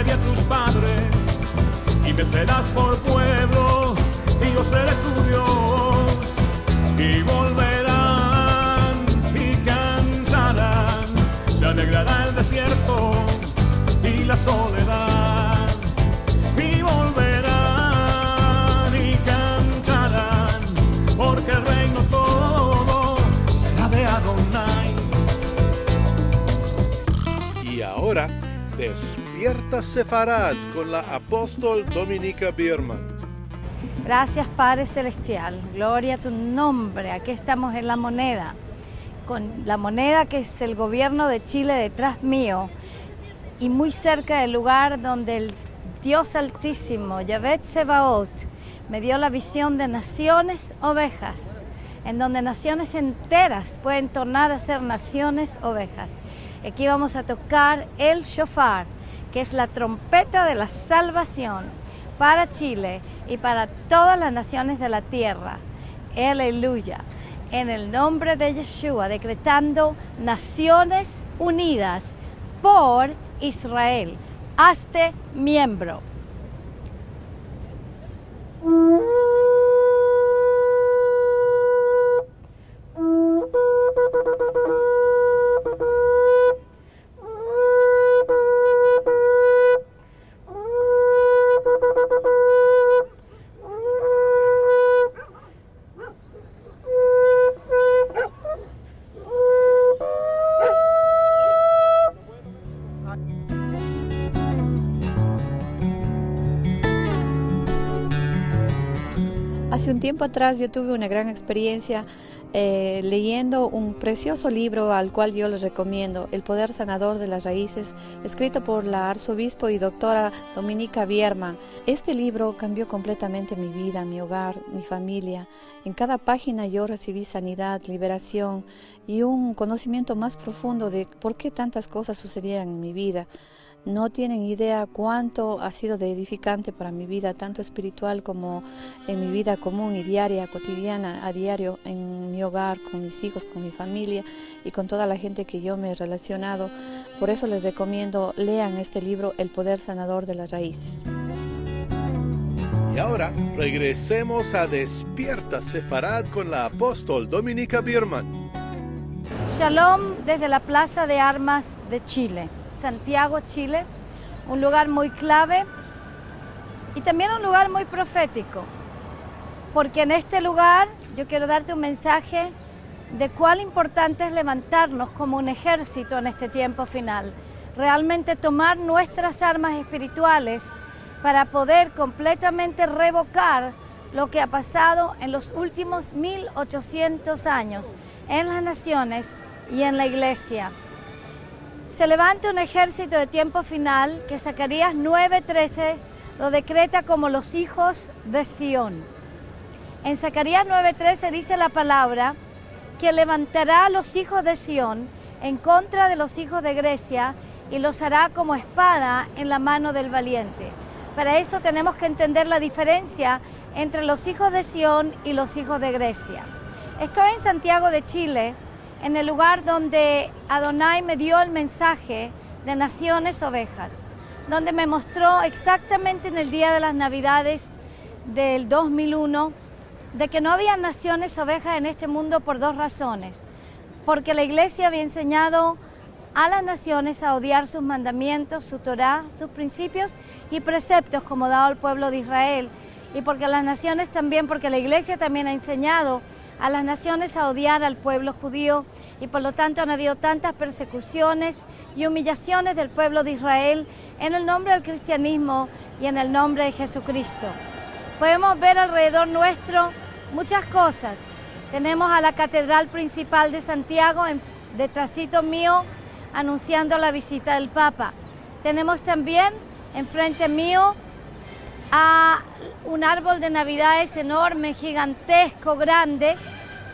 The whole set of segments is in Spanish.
que di a tus padres, y me serás por pueblo, y yo seré tu Dios, y volverán y cantarán, se alegrará el desierto y la soledad, y volverán y cantarán, porque el reino todo será de Adonai. Y ahora, Despierta Sefarad con la apóstol Dominica Biermann. Gracias, Padre Celestial. Gloria a tu nombre. Aquí estamos en La Moneda, con La Moneda, que es el gobierno de Chile detrás mío, y muy cerca del lugar donde el Dios Altísimo, Yahvé Tsebaot, me dio la visión de naciones ovejas, en donde naciones enteras pueden tornar a ser naciones ovejas. Aquí vamos a tocar el shofar, que es la trompeta de la salvación para Chile y para todas las naciones de la tierra. Aleluya. En el nombre de Yeshua, decretando naciones unidas por Israel. Hazte miembro. Hace un tiempo atrás yo tuve una gran experiencia leyendo un precioso libro al cual yo les recomiendo, El Poder Sanador de las Raíces, escrito por la arzobispo y doctora Dominica Biermann. Este libro cambió completamente mi vida, mi hogar, mi familia. En cada página yo recibí sanidad, liberación y un conocimiento más profundo de por qué tantas cosas sucedieran en mi vida. No tienen idea cuánto ha sido de edificante para mi vida, tanto espiritual como en mi vida común y diaria, cotidiana, a diario, en mi hogar, con mis hijos, con mi familia y con toda la gente que yo me he relacionado. Por eso les recomiendo, lean este libro, El Poder Sanador de las Raíces. Y ahora regresemos a Despierta Sefarad con la apóstol Dominica Biermann. Shalom desde la Plaza de Armas de Chile. Santiago, Chile, un lugar muy clave y también un lugar muy profético, porque en este lugar yo quiero darte un mensaje de cuán importante es levantarnos como un ejército en este tiempo final, realmente tomar nuestras armas espirituales para poder completamente revocar lo que ha pasado en los últimos 1800 años en las naciones y en la iglesia. Se levanta un ejército de tiempo final que Zacarías 9:13 lo decreta como los hijos de Sión. En Zacarías 9:13 dice la palabra que levantará a los hijos de Sión en contra de los hijos de Grecia y los hará como espada en la mano del valiente. Para eso tenemos que entender la diferencia entre los hijos de Sión y los hijos de Grecia. Estoy en Santiago de Chile, en el lugar donde Adonai me dio el mensaje de naciones ovejas, donde me mostró exactamente en el día de las Navidades del 2001 de que no había naciones ovejas en este mundo por dos razones. Porque la iglesia había enseñado a las naciones a odiar sus mandamientos, su Torá, sus principios y preceptos como dado al pueblo de Israel. Y porque las naciones también, porque la iglesia también ha enseñado a las naciones a odiar al pueblo judío y por lo tanto han habido tantas persecuciones y humillaciones del pueblo de Israel en el nombre del cristianismo y en el nombre de Jesucristo. Podemos ver alrededor nuestro muchas cosas. Tenemos a la Catedral Principal de Santiago, detrásito mío, anunciando la visita del Papa. Tenemos también enfrente mío a un árbol de Navidades enorme, gigantesco, grande,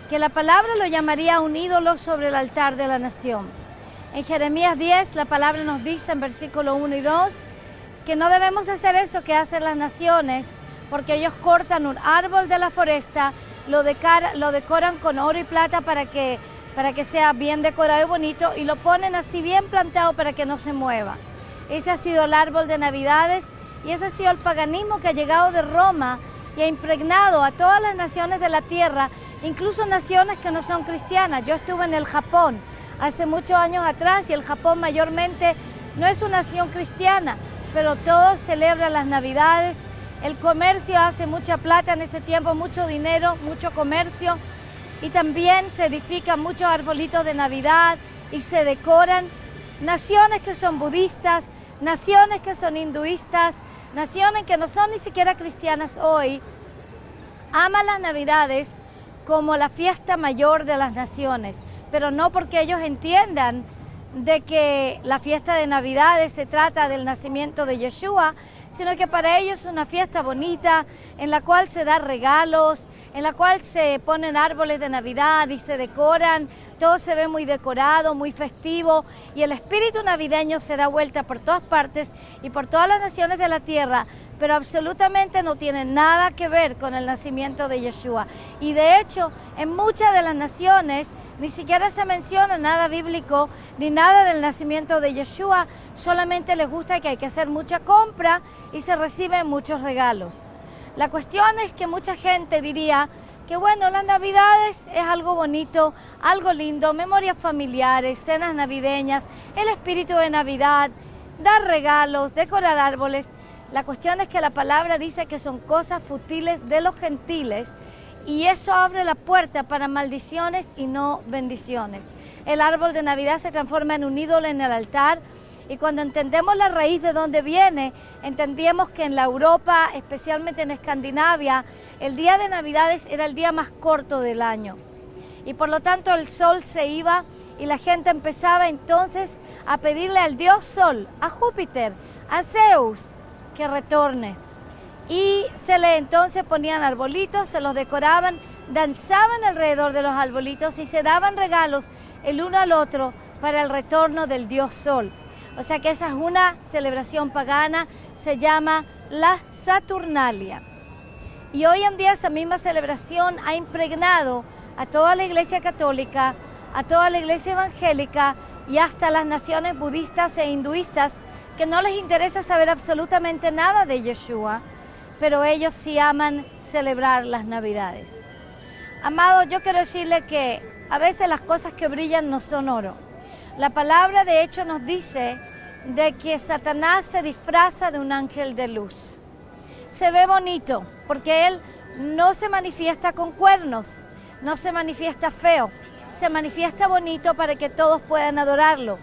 que la palabra lo llamaría un ídolo sobre el altar de la nación. En Jeremías 10 la palabra nos dice en versículo 1 y 2 que no debemos hacer eso que hacen las naciones, porque ellos cortan un árbol de la foresta, lo decoran con oro y plata para que sea bien decorado y bonito y lo ponen así bien plantado para que no se mueva. Ese ha sido el árbol de Navidades y ese ha sido el paganismo que ha llegado de Roma y ha impregnado a todas las naciones de la tierra, incluso naciones que no son cristianas. Yo estuve en el Japón hace muchos años atrás y el Japón mayormente no es una nación cristiana, pero todos celebran las Navidades. El comercio hace mucha plata en ese tiempo, mucho dinero, mucho comercio, y también se edifican muchos arbolitos de Navidad y se decoran. Naciones que son budistas, naciones que son hinduistas, naciones que no son ni siquiera cristianas hoy, aman las Navidades como la fiesta mayor de las naciones, pero no porque ellos entiendan de que la fiesta de Navidades se trata del nacimiento de Yeshua, sino que para ellos es una fiesta bonita en la cual se dan regalos, en la cual se ponen árboles de Navidad y se decoran, todo se ve muy decorado, muy festivo, y el espíritu navideño se da vuelta por todas partes y por todas las naciones de la tierra, pero absolutamente no tiene nada que ver con el nacimiento de Yeshua. Y de hecho, en muchas de las naciones ni siquiera se menciona nada bíblico ni nada del nacimiento de Yeshua, solamente les gusta que hay que hacer mucha compra y se reciben muchos regalos. La cuestión es que mucha gente diría que bueno, las Navidades es algo bonito, algo lindo, memorias familiares, cenas navideñas, el espíritu de Navidad, dar regalos, decorar árboles. La cuestión es que la palabra dice que son cosas futiles de los gentiles y eso abre la puerta para maldiciones y no bendiciones. El árbol de Navidad se transforma en un ídolo en el altar y cuando entendemos la raíz de dónde viene, entendíamos que en la Europa, especialmente en Escandinavia, el día de Navidades era el día más corto del año y por lo tanto el sol se iba y la gente empezaba entonces a pedirle al dios Sol, a Júpiter, a Zeus, que retorne. Y entonces ponían arbolitos, se los decoraban, danzaban alrededor de los arbolitos y se daban regalos el uno al otro para el retorno del dios Sol. O sea que esa es una celebración pagana, se llama la Saturnalia. Y hoy en día esa misma celebración ha impregnado a toda la iglesia católica, a toda la iglesia evangélica y hasta las naciones budistas e hinduistas que no les interesa saber absolutamente nada de Yeshua, pero ellos sí aman celebrar las Navidades. Amados, yo quiero decirle que a veces las cosas que brillan no son oro. La palabra de hecho nos dice de que Satanás se disfraza de un ángel de luz. Se ve bonito porque él no se manifiesta con cuernos, no se manifiesta feo, se manifiesta bonito para que todos puedan adorarlo.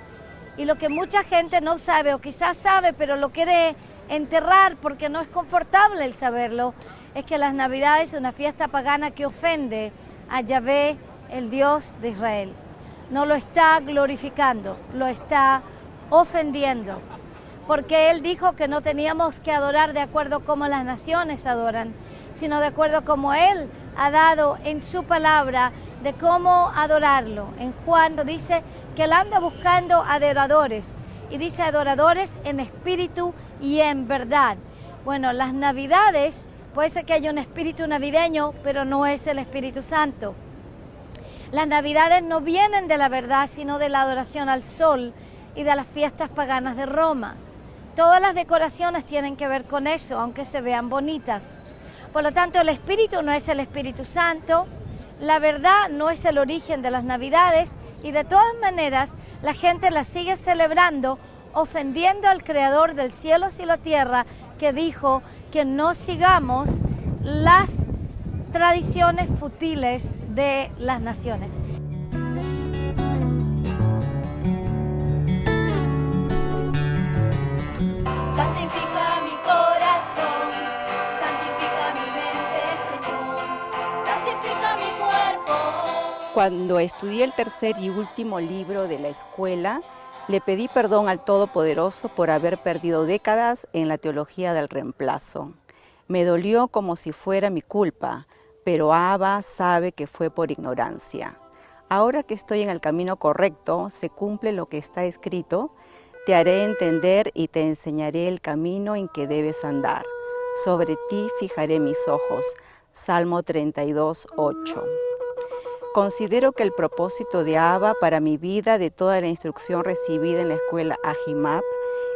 Y lo que mucha gente no sabe o quizás sabe pero lo quiere enterrar porque no es confortable el saberlo, es que las Navidades es una fiesta pagana que ofende a Yahvé, el Dios de Israel. No lo está glorificando, lo está ofendiendo, porque Él dijo que no teníamos que adorar de acuerdo como las naciones adoran, sino de acuerdo como Él ha dado en su palabra de cómo adorarlo. En Juan dice que Él anda buscando adoradores, y dice adoradores en espíritu y en verdad. Bueno, las Navidades, puede ser que haya un espíritu navideño, pero no es el Espíritu Santo. Las Navidades no vienen de la verdad, sino de la adoración al sol y de las fiestas paganas de Roma. Todas las decoraciones tienen que ver con eso, aunque se vean bonitas. Por lo tanto, el Espíritu no es el Espíritu Santo, la verdad no es el origen de las Navidades y de todas maneras la gente las sigue celebrando, ofendiendo al Creador del cielo y la tierra, que dijo que no sigamos las tradiciones futiles de las naciones. Santifica mi corazón, santifica mi mente, Señor, santifica mi cuerpo. Cuando estudié el tercer y último libro de la escuela, le pedí perdón al Todopoderoso por haber perdido décadas en la teología del reemplazo. Me dolió como si fuera mi culpa, pero Abba sabe que fue por ignorancia. Ahora que estoy en el camino correcto, se cumple lo que está escrito, te haré entender y te enseñaré el camino en que debes andar. Sobre ti fijaré mis ojos. Salmo 32:8. Considero que el propósito de Abba para mi vida, de toda la instrucción recibida en la escuela Ahimab,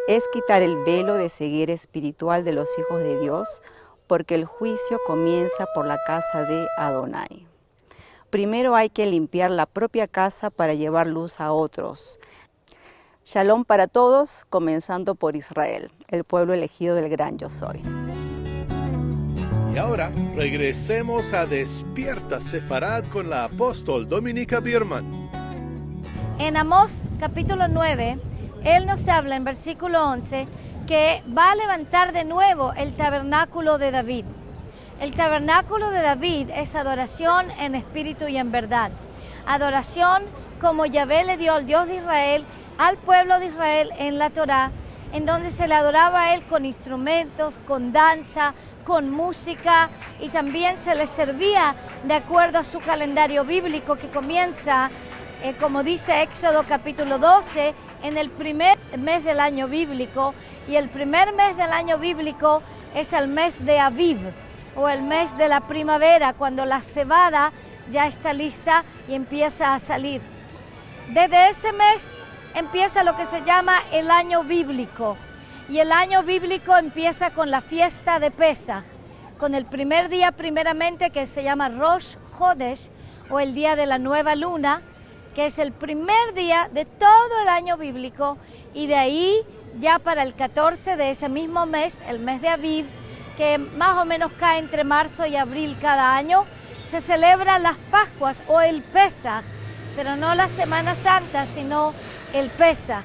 es quitar el velo de ceguera espiritual de los hijos de Dios, porque el juicio comienza por la casa de Adonai. Primero hay que limpiar la propia casa para llevar luz a otros. Shalom para todos, comenzando por Israel, el pueblo elegido del gran Yo Soy. Y ahora regresemos a Despierta Sefarad con la apóstol Dominica Biermann. En Amós capítulo 9, él nos habla en versículo 11 que va a levantar de nuevo el tabernáculo de David. El tabernáculo de David es adoración en espíritu y en verdad. Adoración como Yahvé le dio al Dios de Israel, al pueblo de Israel en la Torá, en donde se le adoraba a él con instrumentos, con danza, con música, y también se le servía de acuerdo a su calendario bíblico que comienza, como dice Éxodo capítulo 12, en el primer mes del año bíblico, y el primer mes del año bíblico es el mes de Aviv, o el mes de la primavera, cuando la cebada ya está lista y empieza a salir. Desde ese mes empieza lo que se llama el año bíblico, y el año bíblico empieza con la fiesta de Pesaj, con el primer día primeramente que se llama Rosh Chodesh, o el día de la nueva luna, que es el primer día de todo el año bíblico, y de ahí ya para el 14 de ese mismo mes, el mes de Aviv, que más o menos cae entre marzo y abril cada año, se celebran las Pascuas o el Pesaj, pero no la Semana Santa, sino el Pesaj.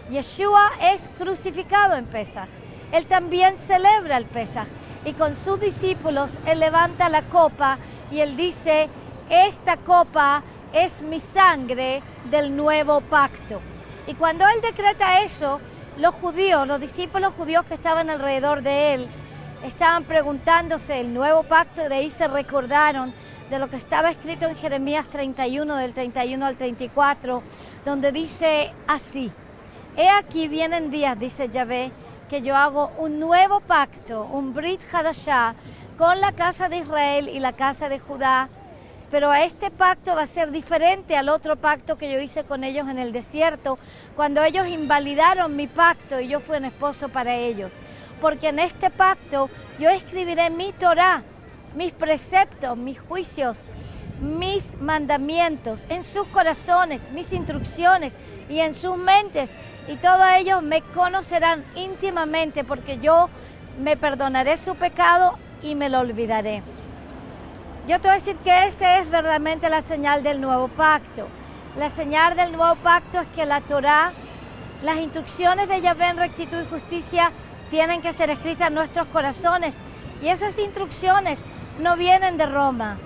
Yeshua es crucificado en Pesaj. Él también celebra el Pesaj, y con sus discípulos él levanta la copa y él dice: esta copa es mi sangre del nuevo pacto. Y cuando él decreta eso, los judíos, los discípulos judíos que estaban alrededor de él, estaban preguntándose el nuevo pacto, y de ahí se recordaron de lo que estaba escrito en Jeremías 31, del 31 al 34, donde dice así: he aquí vienen días, dice Yahvé, que yo hago un nuevo pacto, un Brit Hadashah, con la casa de Israel y la casa de Judá, pero este pacto va a ser diferente al otro pacto que yo hice con ellos en el desierto, cuando ellos invalidaron mi pacto y yo fui un esposo para ellos. Porque en este pacto yo escribiré mi Torá, mis preceptos, mis juicios, mis mandamientos en sus corazones, mis instrucciones y en sus mentes, y todos ellos me conocerán íntimamente, porque yo me perdonaré su pecado y me lo olvidaré. Yo te voy a decir que esa es verdaderamente la señal del nuevo pacto. La señal del nuevo pacto es que la Torá, las instrucciones de Yahvé en rectitud y justicia, tienen que ser escritas en nuestros corazones. Y esas instrucciones no vienen de Roma.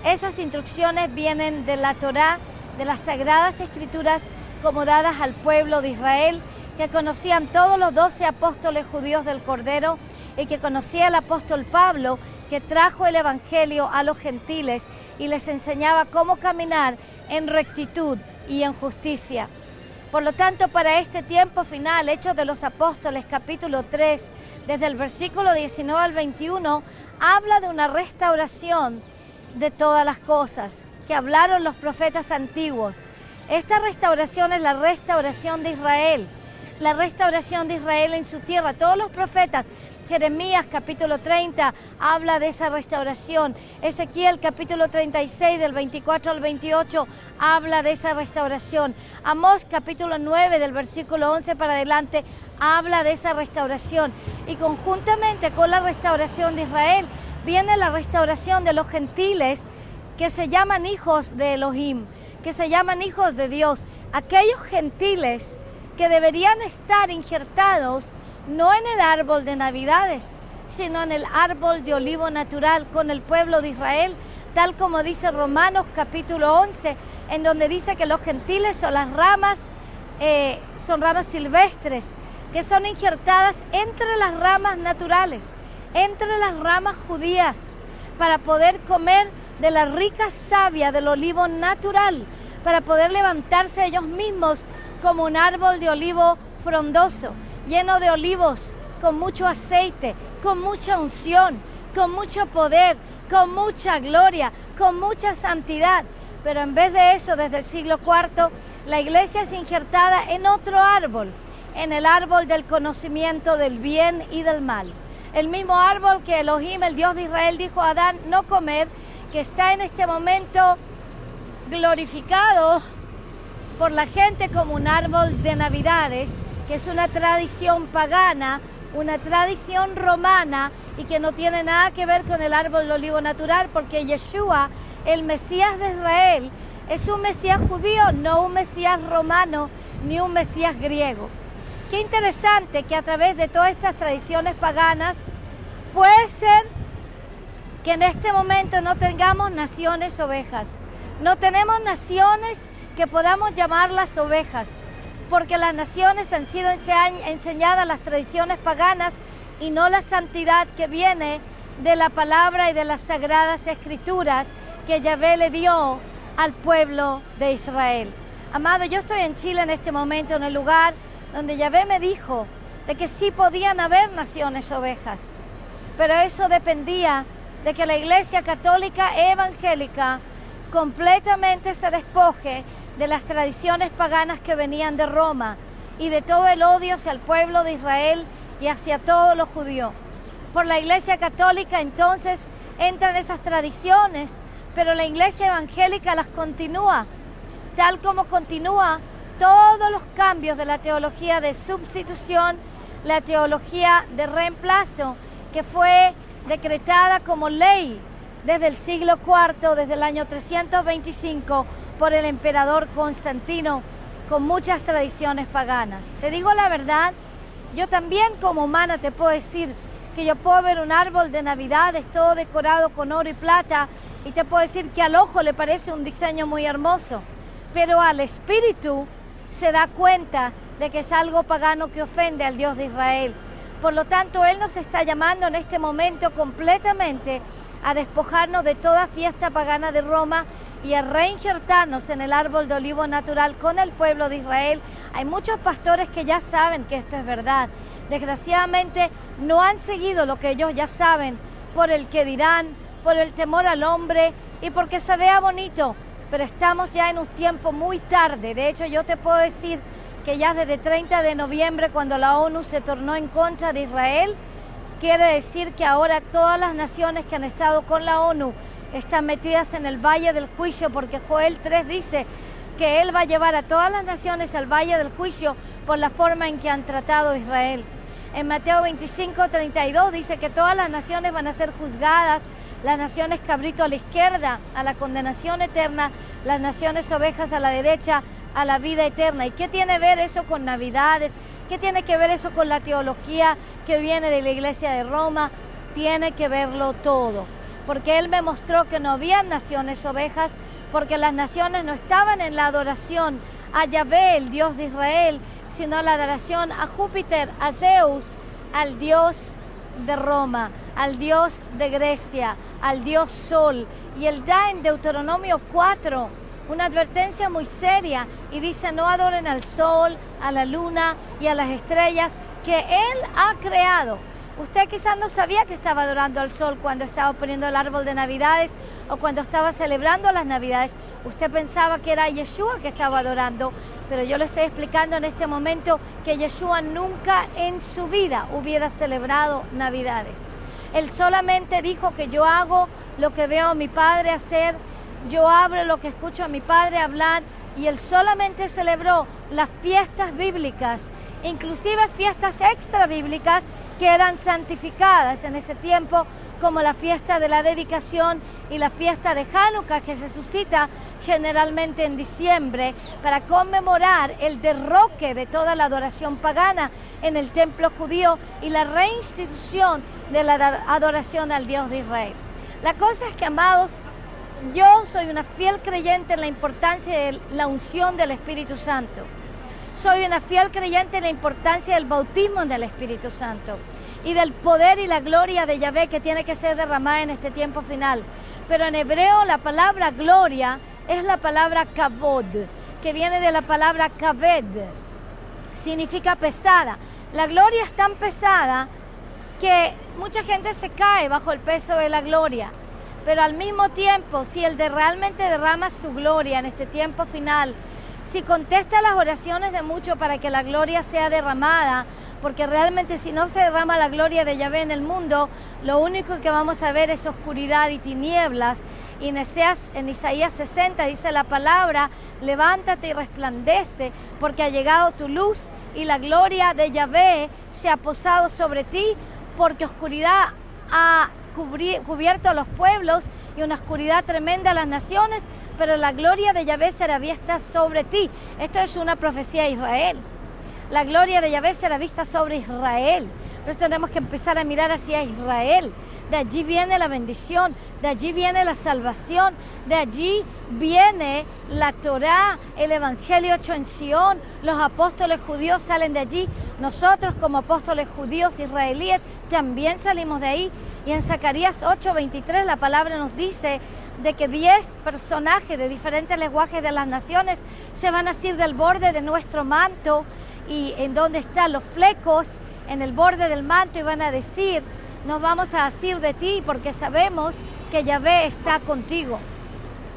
Esas instrucciones vienen de la Torá, de las Sagradas Escrituras como dadas al pueblo de Israel, que conocían todos los 12 apóstoles judíos del Cordero, y que conocía el apóstol Pablo, que trajo el Evangelio a los gentiles y les enseñaba cómo caminar en rectitud y en justicia. Por lo tanto, para este tiempo final, Hechos de los Apóstoles, capítulo 3, desde el versículo 19 al 21, habla de una restauración de todas las cosas que hablaron los profetas antiguos. Esta restauración es la restauración de Israel, la restauración de Israel en su tierra. Todos los profetas, Jeremías capítulo 30 habla de esa restauración. Ezequiel capítulo 36 del 24 al 28 habla de esa restauración. Amós capítulo 9 del versículo 11 para adelante habla de esa restauración. Y conjuntamente con la restauración de Israel viene la restauración de los gentiles que se llaman hijos de Elohim, que se llaman hijos de Dios. Aquellos gentiles que deberían estar injertados no en el árbol de Navidades, sino en el árbol de olivo natural con el pueblo de Israel, tal como dice Romanos capítulo 11, en donde dice que los gentiles son las ramas, son ramas silvestres, que son injertadas entre las ramas naturales, entre las ramas judías, para poder comer de la rica savia del olivo natural, para poder levantarse ellos mismos como un árbol de olivo frondoso, lleno de olivos, con mucho aceite, con mucha unción, con mucho poder, con mucha gloria, con mucha santidad. Pero en vez de eso, desde el siglo IV, la iglesia es injertada en otro árbol, en el árbol del conocimiento del bien y del mal. El mismo árbol que Elohim, el Dios de Israel, dijo a Adán no comer, que está en este momento glorificado por la gente como un árbol de Navidades, que es una tradición pagana, una tradición romana y que no tiene nada que ver con el árbol de olivo natural, porque Yeshua, el Mesías de Israel, es un Mesías judío, no un Mesías romano ni un Mesías griego. Qué interesante que a través de todas estas tradiciones paganas puede ser que en este momento no tengamos naciones ovejas. No tenemos naciones que podamos llamarlas ovejas, porque las naciones han sido enseñadas las tradiciones paganas y no la santidad que viene de la palabra y de las sagradas escrituras que Yahvé le dio al pueblo de Israel. Amado, yo estoy en Chile en este momento, en el lugar donde Yahvé me dijo de que sí podían haber naciones ovejas, pero eso dependía de que la Iglesia Católica Evangélica completamente se despoje de las tradiciones paganas que venían de Roma y de todo el odio hacia el pueblo de Israel y hacia todos los judíos. Por la Iglesia Católica entonces entran esas tradiciones, pero la Iglesia Evangélica las continúa, tal como continúa todos los cambios de la teología de sustitución, la teología de reemplazo, que fue decretada como ley desde el siglo IV, desde el año 325, por el emperador Constantino, con muchas tradiciones paganas. Te digo la verdad, yo también como humana te puedo decir que yo puedo ver un árbol de Navidades todo decorado con oro y plata y te puedo decir que al ojo le parece un diseño muy hermoso, pero al espíritu se da cuenta de que es algo pagano que ofende al Dios de Israel. Por lo tanto, Él nos está llamando en este momento completamente a despojarnos de toda fiesta pagana de Roma y a reinjertarnos en el árbol de olivo natural con el pueblo de Israel. Hay muchos pastores que ya saben que esto es verdad. Desgraciadamente no han seguido lo que ellos ya saben por el que dirán, por el temor al hombre y porque se vea bonito. Pero estamos ya en un tiempo muy tarde. De hecho, yo te puedo decir que ya desde 30 de noviembre, cuando la ONU se tornó en contra de Israel, quiere decir que ahora todas las naciones que han estado con la ONU están metidas en el valle del juicio, porque Joel 3 dice que Él va a llevar a todas las naciones al valle del juicio por la forma en que han tratado a Israel. En Mateo 25:32 dice que todas las naciones van a ser juzgadas, las naciones cabrito a la izquierda, a la condenación eterna, las naciones ovejas a la derecha, a la vida eterna. ¿Y qué tiene que ver eso con Navidades? ¿Qué tiene que ver eso con la teología que viene de la Iglesia de Roma? Tiene que verlo todo, porque Él me mostró que no había naciones ovejas, porque las naciones no estaban en la adoración a Yahvé, el Dios de Israel, sino la adoración a Júpiter, a Zeus, al Dios de Roma, al Dios de Grecia, al Dios Sol. Y Él da en Deuteronomio 4 una advertencia muy seria y dice: no adoren al sol, a la luna y a las estrellas que Él ha creado. Usted quizás no sabía que estaba adorando al sol cuando estaba poniendo el árbol de Navidades o cuando estaba celebrando las Navidades. Usted pensaba que era Yeshua que estaba adorando, pero yo le estoy explicando en este momento que Yeshua nunca en su vida hubiera celebrado Navidades. Él solamente dijo que yo hago lo que veo a mi Padre hacer, yo hablo lo que escucho a mi Padre hablar, y Él solamente celebró las fiestas bíblicas, inclusive fiestas extra bíblicas que eran santificadas en ese tiempo, como la fiesta de la dedicación y la fiesta de Hanukkah, que se suscita generalmente en diciembre para conmemorar el derroque de toda la adoración pagana en el templo judío y la reinstitución de la adoración al Dios de Israel. La cosa es que, amados, yo soy una fiel creyente en la importancia de la unción del Espíritu Santo. Soy una fiel creyente en la importancia del bautismo del Espíritu Santo y del poder y la gloria de Yahvé que tiene que ser derramada en este tiempo final. Pero en hebreo la palabra gloria es la palabra kavod, que viene de la palabra kaved, significa pesada. La gloria es tan pesada que mucha gente se cae bajo el peso de la gloria. Pero al mismo tiempo, si Él realmente derrama su gloria en este tiempo final si contesta las oraciones de muchos para que la gloria sea derramada, porque realmente si no se derrama la gloria de Yahvé en el mundo, lo único que vamos a ver es oscuridad y tinieblas. Y en Isaías 60 dice la palabra, levántate y resplandece, porque ha llegado tu luz y la gloria de Yahvé se ha posado sobre ti, porque oscuridad ha cubierto a los pueblos y una oscuridad tremenda a las naciones, pero la gloria de Yahvé será vista sobre ti. Esto es una profecía de Israel. La gloria de Yahvé será vista sobre Israel. Por eso tenemos que empezar a mirar hacia Israel. De allí viene la bendición, de allí viene la salvación, de allí viene la Torá, el Evangelio hecho en Sion. Los apóstoles judíos salen de allí. Nosotros como apóstoles judíos israelíes también salimos de ahí. Y en Zacarías 8:23 la palabra nos dice de que 10 personajes de diferentes lenguajes de las naciones se van a asir del borde de nuestro manto y en donde están los flecos en el borde del manto y van a decir, nos vamos a asir de ti porque sabemos que Yahvé está contigo.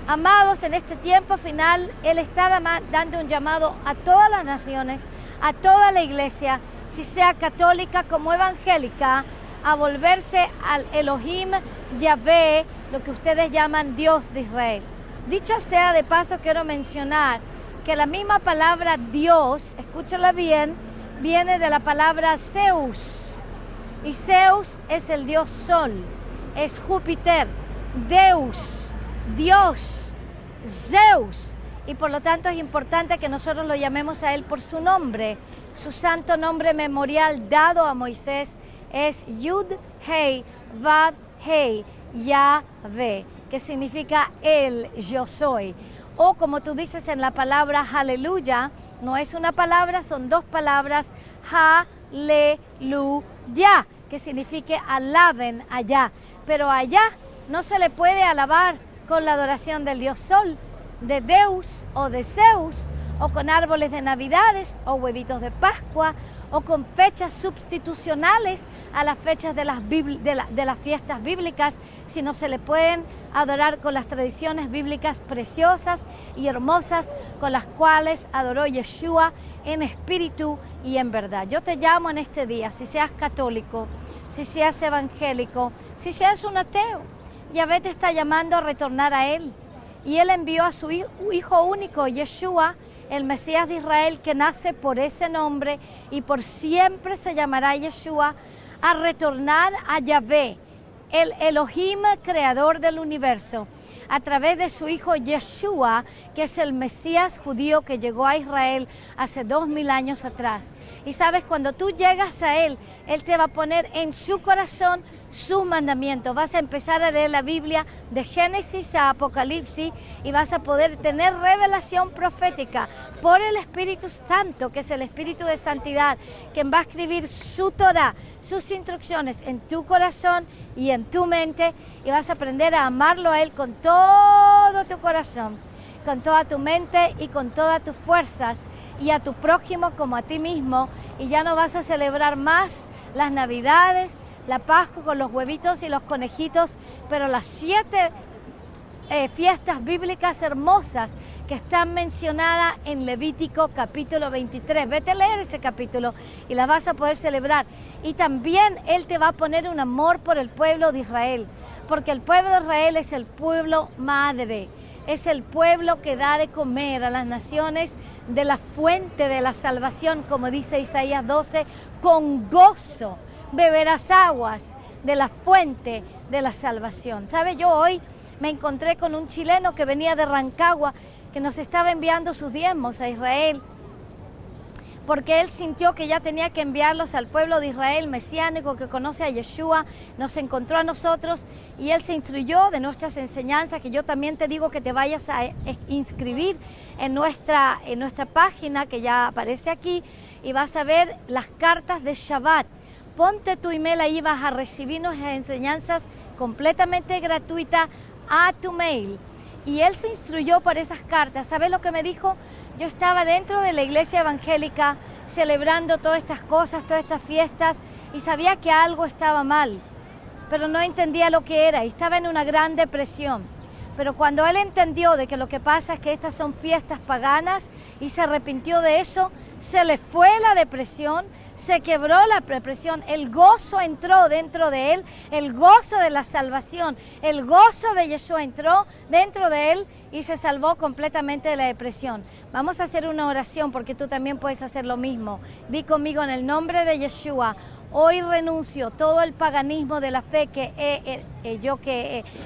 Amados, en este tiempo final, Él está dando un llamado a todas las naciones, a toda la iglesia, si sea católica como evangélica, a volverse al Elohim Yahvé, lo que ustedes llaman Dios de Israel. Dicho sea de paso, quiero mencionar que la misma palabra Dios, escúchala bien, viene de la palabra Zeus. Y Zeus es el dios Sol, es Júpiter, Deus, Dios, Zeus. Y por lo tanto es importante que nosotros lo llamemos a Él por su nombre. Su santo nombre memorial dado a Moisés es Yud Hei Vav Hei Yahvé, que significa el yo soy. O como tú dices en la palabra aleluya, no es una palabra, son dos palabras, aleluya, que significa alaben allá. Pero allá no se le puede alabar con la adoración del dios Sol, de Deus o de Zeus, o con árboles de Navidades o huevitos de Pascua, o con fechas sustitucionales a las fechas de las fiestas bíblicas, sino se le pueden adorar con las tradiciones bíblicas preciosas y hermosas con las cuales adoró Yeshua en espíritu y en verdad. Yo te llamo en este día, si seas católico, si seas evangélico, si seas un ateo, Yahvé te está llamando a retornar a Él. Y Él envió a su Hijo único, Yeshua, el Mesías de Israel, que nace por ese nombre y por siempre se llamará Yeshua, a retornar a Yahvé, el Elohim creador del universo, a través de su Hijo Yeshua, que es el Mesías judío que llegó a Israel hace 2000 años atrás. Y sabes, cuando tú llegas a Él, Él te va a poner en su corazón sus mandamientos. Vas a empezar a leer la Biblia de Génesis a Apocalipsis y vas a poder tener revelación profética por el Espíritu Santo, que es el Espíritu de Santidad, quien va a escribir su Torah, sus instrucciones en tu corazón y en tu mente, y vas a aprender a amarlo a Él con todo tu corazón, con toda tu mente y con todas tus fuerzas, y a tu prójimo como a ti mismo, y ya no vas a celebrar más las Navidades, la Pascua con los huevitos y los conejitos, pero las 7 fiestas bíblicas hermosas que están mencionadas en Levítico capítulo 23. Vete a leer ese capítulo y las vas a poder celebrar. Y también Él te va a poner un amor por el pueblo de Israel, porque el pueblo de Israel es el pueblo madre, es el pueblo que da de comer a las naciones de la fuente de la salvación, como dice Isaías 12, con gozo beberás aguas de la fuente de la salvación. ¿Sabe? Yo hoy me encontré con un chileno que venía de Rancagua, que nos estaba enviando sus diezmos a Israel, porque él sintió que ya tenía que enviarlos al pueblo de Israel mesiánico que conoce a Yeshua. Nos encontró a nosotros y él se instruyó de nuestras enseñanzas, que yo también te digo que te vayas a inscribir en nuestra página que ya aparece aquí, y vas a ver las cartas de Shabbat. Ponte tu email ahí, vas a recibir nuestras enseñanzas completamente gratuitas a tu mail. Y él se instruyó por esas cartas. ¿Sabes lo que me dijo? Yo estaba dentro de la iglesia evangélica celebrando todas estas cosas, todas estas fiestas, y sabía que algo estaba mal, pero no entendía lo que era y estaba en una gran depresión. Pero cuando él entendió de que lo que pasa es que estas son fiestas paganas y se arrepintió de eso, se le fue la depresión, se quebró la depresión, el gozo entró dentro de él, el gozo de la salvación, el gozo de Yeshua entró dentro de él y se salvó completamente de la depresión. Vamos a hacer una oración porque tú también puedes hacer lo mismo. Di conmigo: en el nombre de Yeshua, hoy renuncio todo el paganismo de la fe que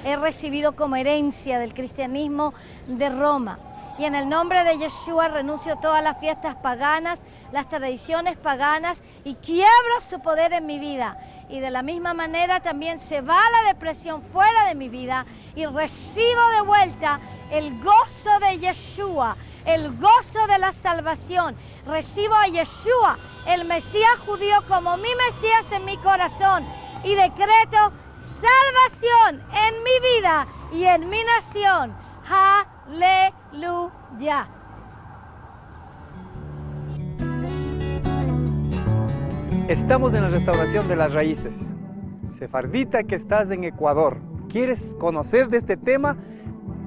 he recibido como herencia del cristianismo de Roma. Y en el nombre de Yeshua renuncio a todas las fiestas paganas, las tradiciones paganas, y quiebro su poder en mi vida. Y de la misma manera también se va la depresión fuera de mi vida y recibo de vuelta el gozo de Yeshua, el gozo de la salvación. Recibo a Yeshua, el Mesías judío, como mi Mesías en mi corazón, y decreto salvación en mi vida y en mi nación. Aleluya. Estamos en la restauración de las raíces. Sefardita que estás en Ecuador, ¿quieres conocer de este tema?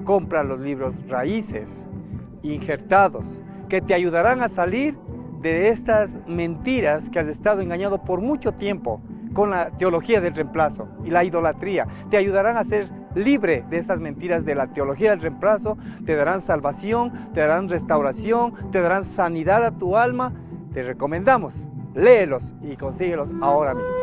Compra los libros Raíces, injertados, que te ayudarán a salir de estas mentiras que has estado engañado por mucho tiempo con la teología del reemplazo y la idolatría. Te ayudarán a ser libre de esas mentiras de la teología del reemplazo, te darán salvación, te darán restauración, te darán sanidad a tu alma. Te recomendamos, léelos y consíguelos ahora mismo.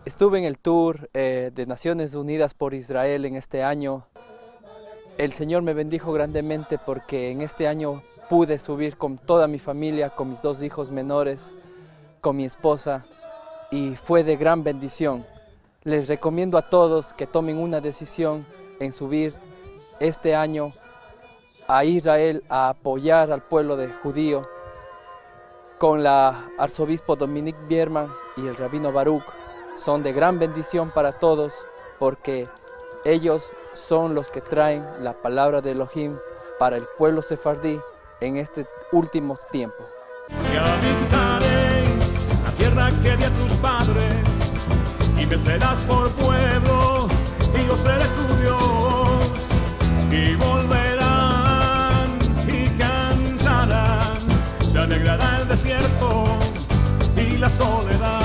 Estuve en el tour de Naciones Unidas por Israel en este año. El Señor me bendijo grandemente porque en este año pude subir con toda mi familia, con mis 2 hijos menores, con mi esposa, y fue de gran bendición. Les recomiendo a todos que tomen una decisión en subir este año a Israel a apoyar al pueblo judío con la arzobispo Dominique Bierman y el rabino Baruch. Son de gran bendición para todos porque ellos son los que traen la palabra de Elohim para el pueblo sefardí en este último tiempo. Y habitaréis la tierra que di a tus padres, y me serás por pueblo, y yo seré tu Dios. Y volverán y cantarán, se alegrará el desierto y la soledad.